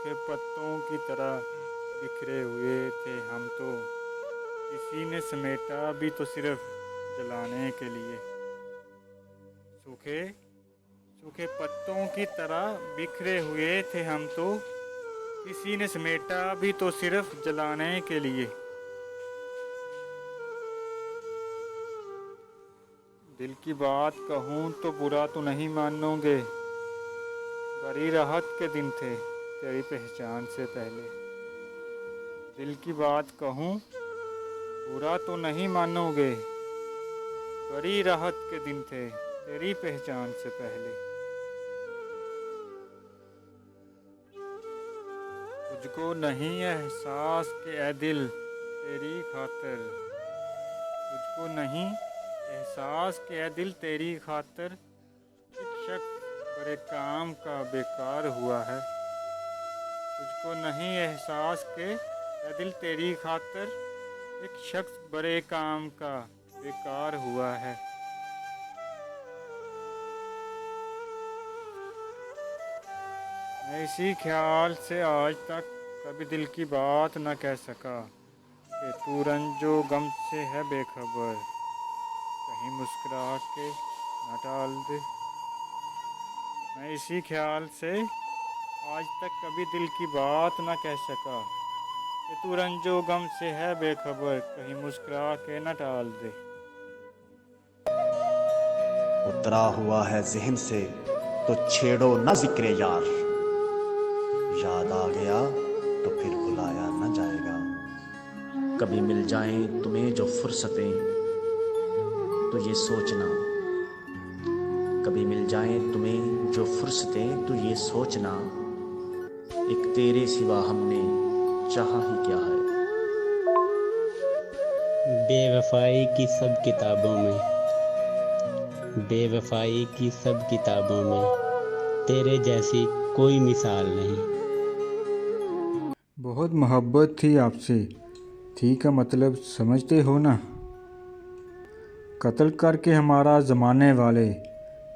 सूखे पत्तों की तरह बिखरे हुए थे हम तो, किसी ने समेटा भी तो सिर्फ जलाने के लिए। सूखे सूखे पत्तों की तरह बिखरे हुए थे हम तो, किसी ने समेटा भी तो सिर्फ जलाने के लिए। दिल की बात कहूँ तो बुरा तो नहीं मानोगे, बड़ी राहत के दिन थे तेरी पहचान से पहले। दिल की बात कहूँ बुरा तो नहीं मानोगे, बड़ी राहत के दिन थे तेरी पहचान से पहले। तुझको नहीं एहसास के ए दिल तेरी खातिर, तुझको नहीं एहसास के ए दिल तेरी खातिर एक शख्स बड़े काम का बेकार हुआ है। तुझको नहीं एहसास के ए दिल तेरी खातिर एक शख्स बड़े काम का बेकार हुआ है। मैं इसी ख्याल से आज तक कभी दिल की बात न कह सका कि तू रंजो गम से है बेखबर, कहीं मुस्कुरा के न टाल दे। मैं इसी ख्याल से आज तक कभी दिल की बात न कह सका कि तू रंजो गम से है बेखबर, कहीं मुस्कुरा के न टाल दे। उतरा हुआ है ज़हन से तो छेड़ो न ज़िक्र यार, याद आ गया तो फिर भुलाया न जाएगा। कभी मिल जाएं तुम्हें जो फुर्सतें तो ये सोचना, कभी मिल जाएं तुम्हें जो फुर्सतें तो ये सोचना, एक तेरे सिवा हमने चाहा ही क्या है। बेवफाई की सब किताबों में, बेवफाई की सब किताबों में तेरे जैसी कोई मिसाल नहीं। बहुत मोहब्बत थी आपसे, थी का मतलब समझते हो ना। कत्ल करके हमारा ज़माने वाले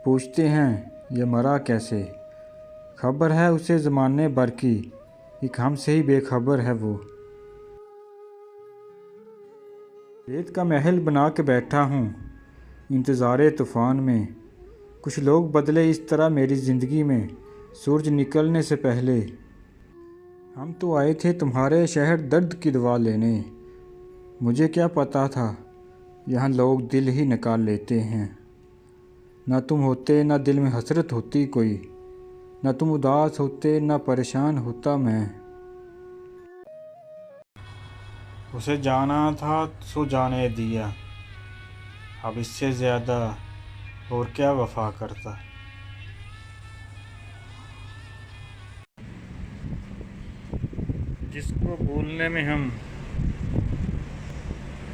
पूछते हैं ये मरा कैसे। खबर है उसे ज़माने भर की, एक हमसे ही बेखबर है वो। रेत का महल बना के बैठा हूँ इंतज़ारे तूफ़ान में, कुछ लोग बदले इस तरह मेरी ज़िंदगी में सूरज निकलने से पहले। हम तो आए थे तुम्हारे शहर दर्द की दवा लेने, मुझे क्या पता था यहाँ लोग दिल ही निकाल लेते हैं। ना तुम होते ना दिल में हसरत होती कोई, ना तुम उदास होते ना परेशान होता मैं। उसे जाना था सो जाने दिया, अब इससे ज़्यादा और क्या वफा करता। जिसको भूलने में हम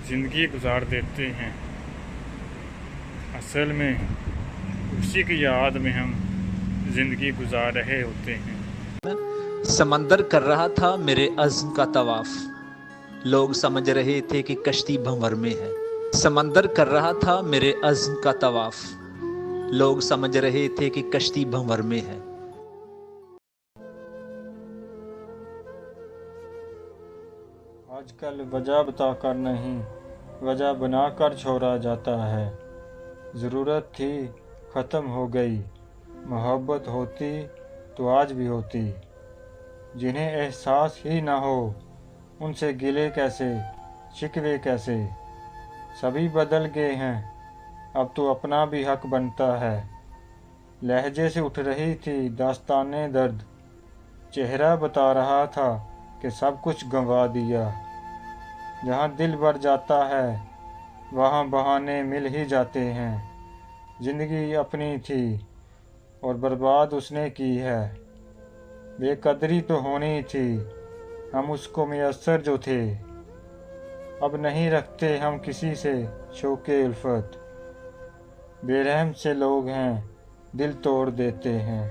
ज़िंदगी गुजार देते हैं, असल में उसी की याद में हम ज़िंदगी गुजार रहे होते हैं। समंदर कर रहा था मेरे अज़्म का तवाफ, लोग समझ रहे थे कि कश्ती भंवर में है। समंदर कर रहा था मेरे अज़्म का तवाफ, लोग समझ रहे थे कि कश्ती भंवर में है। आजकल वजह बताकर नहीं, वजह बनाकर छोड़ा जाता है। ज़रूरत थी ख़त्म हो गई, मोहब्बत होती तो आज भी होती। जिन्हें एहसास ही ना हो उनसे गिले कैसे शिकवे कैसे। सभी बदल गए हैं अब तो अपना भी हक बनता है। लहजे से उठ रही थी दास्ताने दर्द, चेहरा बता रहा था कि सब कुछ गंवा दिया। जहाँ दिल भर जाता है वहाँ बहाने मिल ही जाते हैं। ज़िंदगी अपनी थी और बर्बाद उसने की है, बेकदरी तो होनी थी हम उसको मयस्सर जो थे। अब नहीं रखते हम किसी से शौक़े उल्फत, बेरहम से लोग हैं दिल तोड़ देते हैं।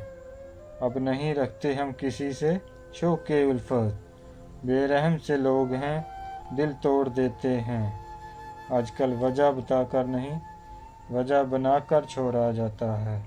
अब नहीं रखते हम किसी से शौक़े उल्फत, बेरहम से लोग हैं दिल तोड़ देते हैं। आजकल वजह बताकर नहीं, वजह बनाकर छोड़ा जाता है।